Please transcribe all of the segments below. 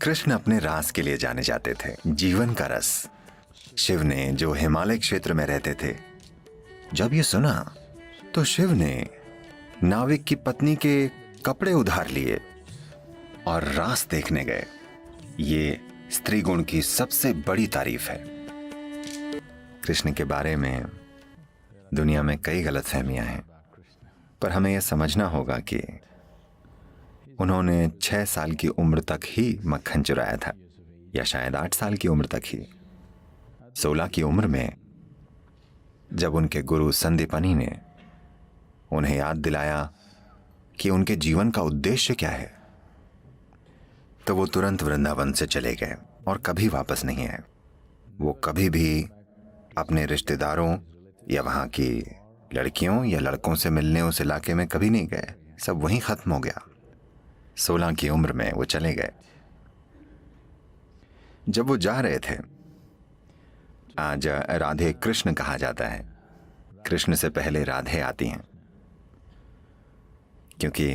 कृष्ण अपने रास के लिए जाने जाते थे, जीवन का रस। शिव ने, जो हिमालय क्षेत्र में रहते थे, जब ये सुना तो शिव ने नाविक की पत्नी के कपड़े उधार लिए और रास देखने गए। ये स्त्री गुण की सबसे बड़ी तारीफ है। कृष्ण के बारे में दुनिया में कई गलतफहमियां हैं, पर हमें यह समझना होगा कि उन्होंने 6 साल की उम्र तक ही मक्खन चुराया था, या शायद 8 साल की उम्र तक ही। 16 की उम्र में जब उनके गुरु संदीपनी ने उन्हें याद दिलाया कि उनके जीवन का उद्देश्य क्या है, तो वो तुरंत वृंदावन से चले गए और कभी वापस नहीं आए। वो कभी भी अपने रिश्तेदारों या वहां की लड़कियों या लड़कों से मिलने उस इलाके में कभी नहीं गए। सब वहीं खत्म हो गया। 16 की उम्र में वो चले गए। जब वो जा रहे थे, आज राधे कृष्ण कहा जाता है। कृष्ण से पहले राधे आती हैं, क्योंकि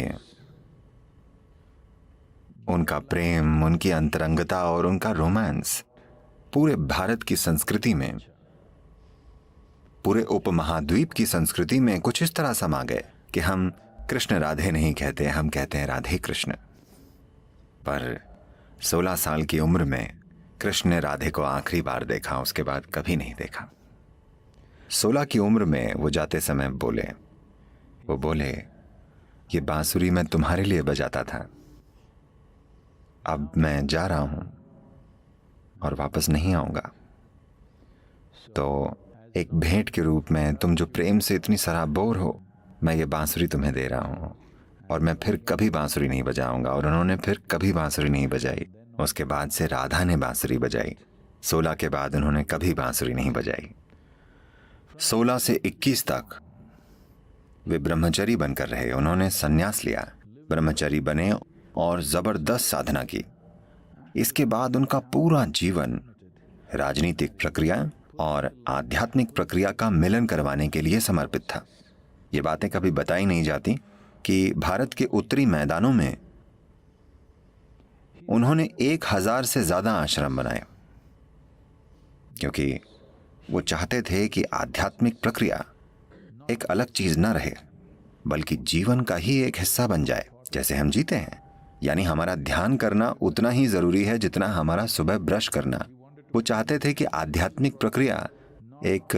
उनका प्रेम, उनकी अंतरंगता और उनका रोमांस पूरे भारत की संस्कृति में, पूरे उपमहाद्वीप की संस्कृति में कुछ इस तरह समा गए कि हम कृष्ण राधे नहीं कहते, हम कहते हैं राधे कृष्ण। पर 16 साल की उम्र में कृष्ण ने राधे को आखिरी बार देखा, उसके बाद कभी नहीं देखा। 16 की उम्र में वो जाते समय वो बोले, ये बांसुरी मैं तुम्हारे लिए बजाता था, अब मैं जा रहा हूं और वापस नहीं आऊंगा, तो एक भेंट के रूप में तुम जो प्रेम से इतनी सराबोर हो, मैं ये बांसुरी तुम्हें दे रहा हूं, और मैं फिर कभी बांसुरी नहीं बजाऊंगा। और उन्होंने फिर कभी बांसुरी नहीं बजाई। उसके बाद से राधा ने बांसुरी बजाई। 16 के बाद उन्होंने कभी बांसुरी नहीं बजाई। 16 से 21 तक वे ब्रह्मचारी बनकर रहे। उन्होंने संन्यास लिया, ब्रह्मचारी बने और जबरदस्त साधना की। इसके बाद उनका पूरा जीवन राजनीतिक प्रक्रिया और आध्यात्मिक प्रक्रिया का मिलन करवाने के लिए समर्पित था। ये बातें कभी बताई नहीं जाती कि भारत के उत्तरी मैदानों में उन्होंने 1000 से ज्यादा आश्रम बनाए, क्योंकि वो चाहते थे कि आध्यात्मिक प्रक्रिया एक अलग चीज न रहे, बल्कि जीवन का ही एक हिस्सा बन जाए। जैसे हम जीते हैं, यानी हमारा ध्यान करना उतना ही जरूरी है जितना हमारा सुबह ब्रश करना। वो चाहते थे कि आध्यात्मिक प्रक्रिया एक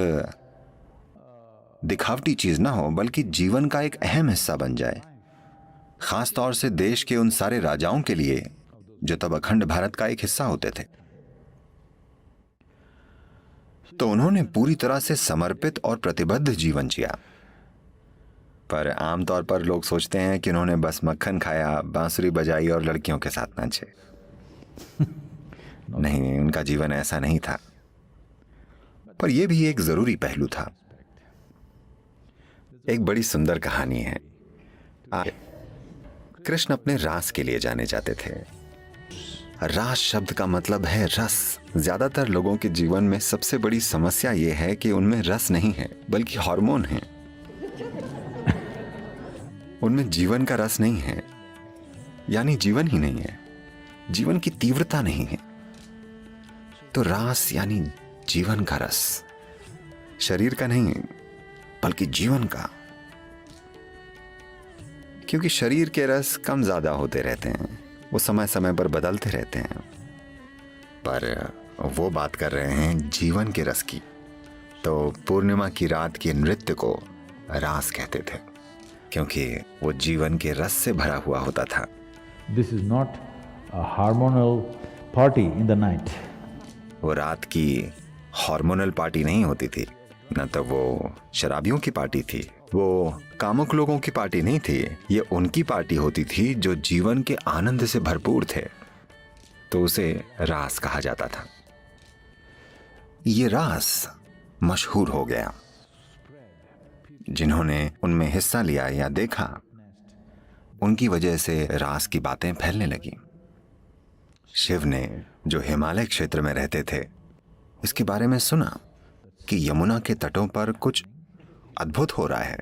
दिखावटी चीज ना हो, बल्कि जीवन का एक अहम हिस्सा बन जाए। खास तौर से देश के उन सारे राजाओं के लिए जो तब अखंड भारत का एक हिस्सा होते थे। तो उन्होंने पूरी तरह से समर्पित और प्रतिबद्ध जीवन जिया। पर आमतौर पर लोग सोचते हैं कि उन्होंने बस मक्खन खाया, बांसुरी बजाई और लड़कियों के साथ नाचे। नहीं, उनका जीवन ऐसा नहीं था। पर यह भी एक जरूरी पहलू था। एक बड़ी सुंदर कहानी है। कृष्ण अपने रास के लिए जाने जाते थे। रास शब्द का मतलब है रस। ज्यादातर लोगों के जीवन में सबसे बड़ी समस्या यह है कि उनमें रस नहीं है, बल्कि हार्मोन है। उनमें जीवन का रस नहीं है, यानी जीवन ही नहीं है, जीवन की तीव्रता नहीं है। तो रास यानी जीवन का रस, शरीर का नहीं बल्कि जीवन का। क्योंकि शरीर के रस कम ज्यादा होते रहते हैं, वो समय समय पर बदलते रहते हैं, पर वो बात कर रहे हैं जीवन के रस की। तो पूर्णिमा की रात के नृत्य को रास कहते थे, क्योंकि वो जीवन के रस से भरा हुआ होता था। This is not a hormonal party in the night. वो रात की हार्मोनल पार्टी नहीं होती थी, न तो वो शराबियों की पार्टी थी, वो कामुक लोगों की पार्टी नहीं थी। ये उनकी पार्टी होती थी जो जीवन के आनंद से भरपूर थे। तो उसे रास कहा जाता था। ये रास मशहूर हो गया। जिन्होंने उनमें हिस्सा लिया या देखा, उनकी वजह से रास की बातें फैलने लगी। शिव ने, जो हिमालय क्षेत्र में रहते थे, इसके बारे में सुना कि यमुना के तटों पर कुछ अद्भुत हो रहा है,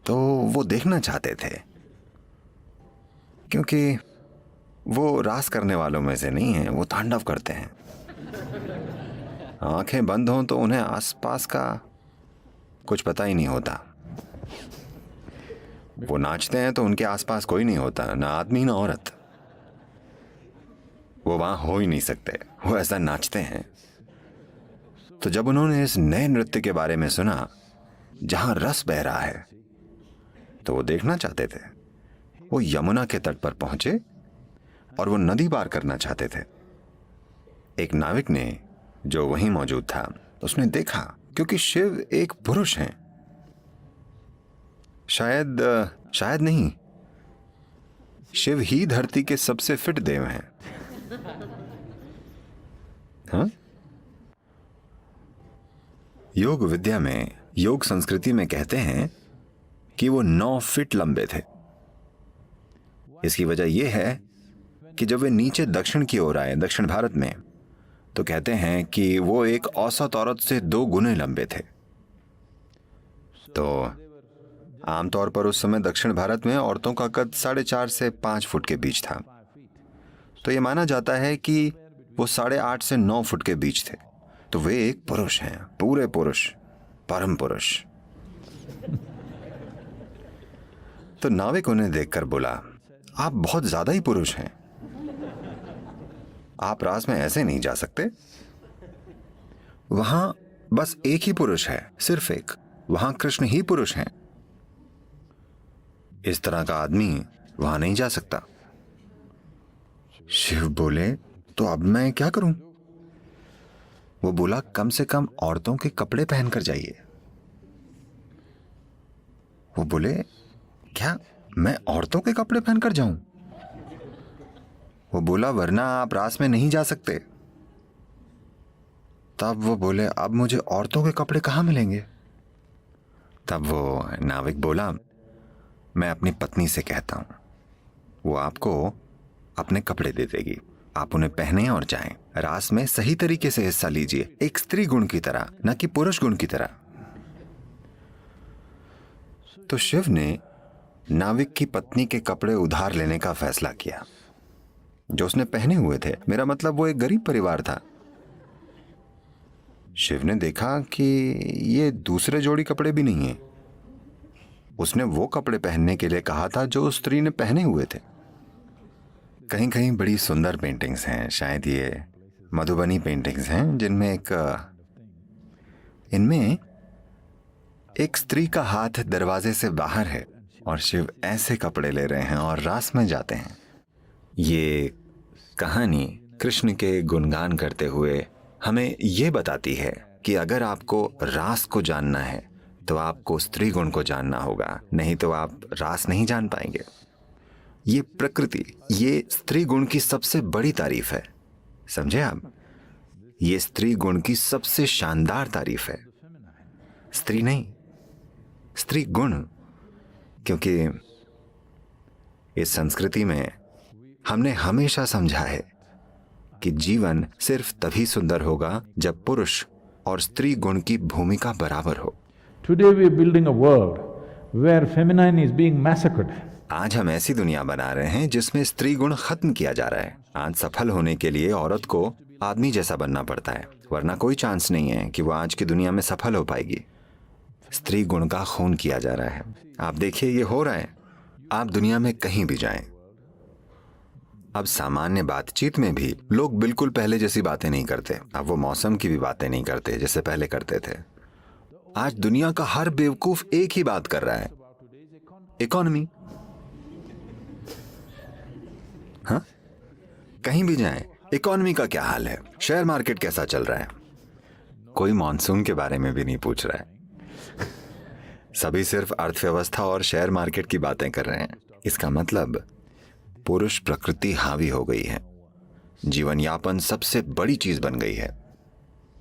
तो वो देखना चाहते थे, क्योंकि वो रास करने वालों में से नहीं है, वो तांडव करते हैं। आंखें बंद हों तो उन्हें आसपास का कुछ पता ही नहीं होता। वो नाचते हैं तो उनके आसपास कोई नहीं होता, ना आदमी ना औरत। वो वहां हो ही नहीं सकते, वो ऐसा नाचते हैं। तो जब उन्होंने इस नए नृत्य के बारे में सुना जहां रस बह रहा है, तो वो देखना चाहते थे। वो यमुना के तट पर पहुंचे और वो नदी पार करना चाहते थे। एक नाविक ने, जो वहीं मौजूद था, उसने देखा, क्योंकि शिव एक पुरुष हैं। शायद नहीं, शिव ही धरती के सबसे फिट देव हैं। हाँ? योग विद्या में, योग संस्कृति में कहते हैं कि वो 9 फीट लंबे थे। इसकी वजह यह है कि जब वे नीचे दक्षिण की ओर आए, दक्षिण भारत में, तो कहते हैं कि वो एक औसत औरत से 2 गुने लंबे थे। तो आमतौर पर उस समय दक्षिण भारत में औरतों का कद 4.5 से 5 फुट के बीच था। तो यह माना जाता है कि वो 8.5 से 9 फुट के बीच थे। तो वे एक पुरुष हैं, पूरे पुरुष, परम पुरुष। तो नाविक उन्हें देखकर बोला, आप बहुत ज्यादा ही पुरुष हैं, आप रास में ऐसे नहीं जा सकते। वहां बस एक ही पुरुष है, सिर्फ एक, वहां कृष्ण ही पुरुष हैं। इस तरह का आदमी वहां नहीं जा सकता। शिव बोले, तो अब मैं क्या करूं? वो बोला, कम से कम औरतों के कपड़े पहनकर जाइए। वो बोले, क्या मैं औरतों के कपड़े पहनकर जाऊं? वो बोला, वरना आप रास में नहीं जा सकते। तब वो बोले, अब मुझे औरतों के कपड़े कहां मिलेंगे? तब वो नाविक बोला, मैं अपनी पत्नी से कहता हूं, वो आपको अपने कपड़े दे देगी, आप उन्हें पहने और जाएं। रास में सही तरीके से हिस्सा लीजिए, एक स्त्री गुण की तरह, न कि पुरुष गुण की तरह। तो शिव ने नाविक की पत्नी के कपड़े उधार लेने का फैसला किया, जो उसने पहने हुए थे। मेरा मतलब, वो एक गरीब परिवार था। शिव ने देखा कि ये दूसरे जोड़ी कपड़े भी नहीं है। उसने वो कपड़े पहनने के लिए कहा था जो उस स्त्री ने पहने हुए थे। कहीं कहीं बड़ी सुंदर पेंटिंग्स हैं, शायद ये मधुबनी पेंटिंग्स हैं, जिनमें इनमें एक स्त्री का हाथ दरवाजे से बाहर है और शिव ऐसे कपड़े ले रहे हैं और रास में जाते हैं। ये कहानी कृष्ण के गुणगान करते हुए हमें ये बताती है कि अगर आपको रास को जानना है तो आपको स्त्री गुण को जानना होगा, नहीं तो आप रास नहीं जान पाएंगे। ये प्रकृति, ये स्त्री गुण की सबसे बड़ी तारीफ है, समझे आप? ये स्त्री गुण की सबसे शानदार तारीफ है, स्त्री नहीं, स्त्री गुण। क्योंकि इस संस्कृति में हमने हमेशा समझा है कि जीवन सिर्फ तभी सुंदर होगा जब पुरुष और स्त्री गुण की भूमिका बराबर हो। Today we are building a world where feminine is being massacred. आज हम ऐसी दुनिया बना रहे हैं जिसमें स्त्री गुण खत्म किया जा रहा है। आज सफल होने के लिए औरत को आदमी जैसा बनना पड़ता है, वरना कोई चांस नहीं है कि वो आज की दुनिया में सफल हो पाएगी। स्त्री गुण का खून किया जा रहा है। आप देखिए, ये हो रहा है। आप दुनिया में कहीं भी जाएं, अब सामान्य बातचीत में भी लोग बिल्कुल पहले जैसी बातें नहीं करते। अब वो मौसम की भी बातें नहीं करते जैसे पहले करते थे। आज दुनिया का हर बेवकूफ एक ही बात कर रहा है, इकोनॉमी। हाँ, कहीं भी जाएं, इकोनॉमी का क्या हाल है, शेयर मार्केट कैसा चल रहा है। कोई मॉनसून के बारे में भी नहीं पूछ रहा है। सभी सिर्फ अर्थव्यवस्था और शेयर मार्केट की बातें कर रहे हैं। इसका मतलब पुरुष प्रकृति हावी हो गई है। जीवन यापन सबसे बड़ी चीज बन गई है।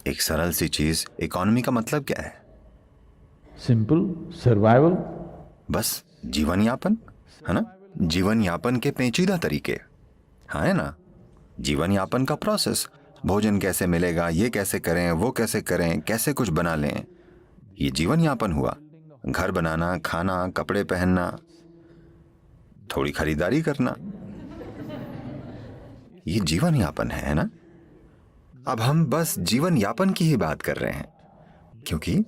एक सरल सी चीज, इकोनॉमी का मतलब क्या है? Simple survival. बस जीवन यापन, है ना? जीवन यापन के पेचीदा तरीके, हाँ है ना? जीवन यापन का प्रोसेस, भोजन कैसे मिलेगा, ये कैसे करें, वो कैसे करें, कैसे कुछ बना लें, ये जीवन यापन हुआ। घर बनाना, खाना, कपड़े पहनना, थोड़ी खरीदारी करना, ये जीवन यापन है ना? अब हम बस जीवन यापन की ही बात कर रहे हैं, क्योंकि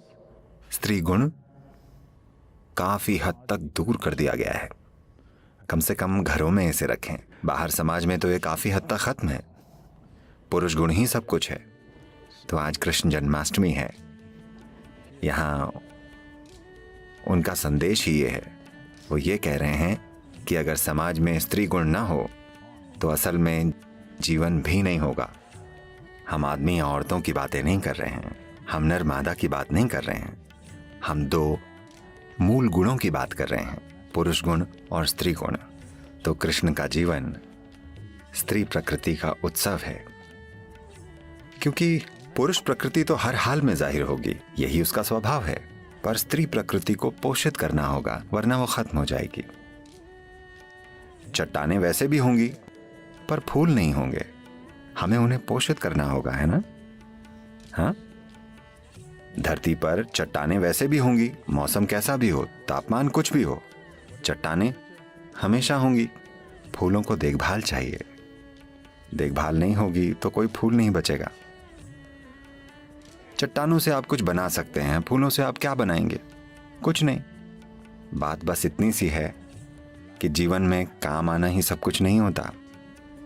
स्त्री गुण काफी हद तक दूर कर दिया गया है। कम से कम घरों में इसे रखें, बाहर समाज में तो ये काफी हद तक खत्म है। पुरुष गुण ही सब कुछ है। तो आज कृष्ण जन्माष्टमी है, यहाँ उनका संदेश ही ये है। वो ये कह रहे हैं कि अगर समाज में स्त्री गुण ना हो तो असल में जीवन भी नहीं होगा। हम आदमी या औरतों की बातें नहीं कर रहे हैं, हम नर मादा की बात नहीं कर रहे हैं, हम दो मूल गुणों की बात कर रहे हैं, पुरुष गुण और स्त्री गुण। तो कृष्ण का जीवन स्त्री प्रकृति का उत्सव है, क्योंकि पुरुष प्रकृति तो हर हाल में जाहिर होगी, यही उसका स्वभाव है। पर स्त्री प्रकृति को पोषित करना होगा, वरना वो खत्म हो जाएगी। चट्टानें वैसे भी होंगी पर फूल नहीं होंगे, हमें उन्हें पोषित करना होगा, है ना? हाँ, धरती पर चट्टानें वैसे भी होंगी, मौसम कैसा भी हो, तापमान कुछ भी हो, चट्टानें हमेशा होंगी। फूलों को देखभाल चाहिए, देखभाल नहीं होगी तो कोई फूल नहीं बचेगा। चट्टानों से आप कुछ बना सकते हैं, फूलों से आप क्या बनाएंगे? कुछ नहीं। बात बस इतनी सी है कि जीवन में काम आना ही सब कुछ नहीं होता।